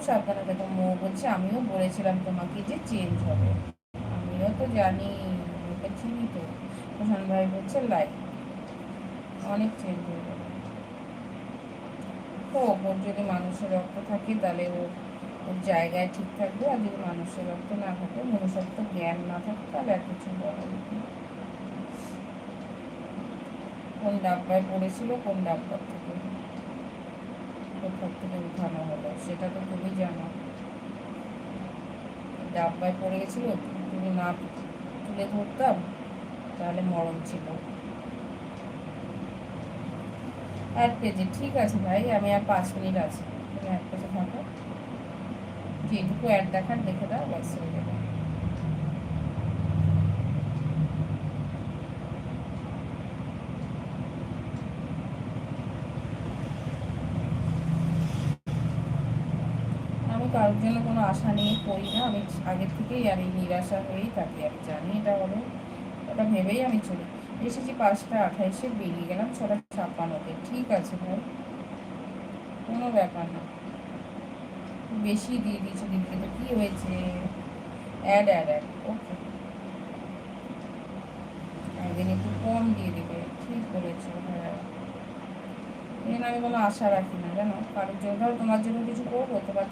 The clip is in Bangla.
সাবধানে দেখো। মো বলছে আমিও বলেছিলাম তোমাকে যে চেঞ্জ হবে, আমিও তো জানি, ওকে চিনি তো। প্রশান্ত ভাই বলছে লাইক অনেক চেঞ্জ হয়ে যাবে। তো ওর যদি মানুষের রক্ত থাকে তাহলে ওর জায়গায় ঠিক থাকবে, আর যদি মানুষের রক্ত না থাকে, মনুষ্যত্ব জ্ঞান না থাকে, তাহলে আর কিছু বলার নেই। কোন ডাব্বায় পড়েছিল, কোন ডাব্বার থেকে কোথার থেকে উঠানো হলো সেটা তো তুমি জানো। ডাব্বায় পড়ে গেছিল, তুমি না তুলে ধরতাম তাহলে মরণ ছিল। 1 পেজে ঠিক আছে ভাই, আমি আর 5 মিনিট আছি, তুমি 1 পেজে থাকো, যেটুকু অ্যাড দেখার দেখে দাও, ব্যাস হয়ে যাবে। আমি কারোর জন্য কোনো আশা নিয়ে করি না, আমি আগের থেকেই আমি নিরাশা হয়েই থাকি, আমি জানি এটা হবে, ওটা ভেবেই আমি চলি। এসেছি 5টা 28-এ, বেরিয়ে গেলাম 6টা 56-তে, ঠিক আছে ভাই, কোনো ব্যাপার না। বেশি দিয়ে দিয়েছি দিদিকে, তো কী হয়েছে? অ্যাড অ্যাড অ্যাড, ওকে, একদিন একটু কম দিয়ে দেবে, ঠিক বলেছো। হ্যাঁ, এই জন্য আমি কোনো আশা রাখি না জানো কারোর জন্য। ধরো তোমার জন্য কিছু করবো, তোমার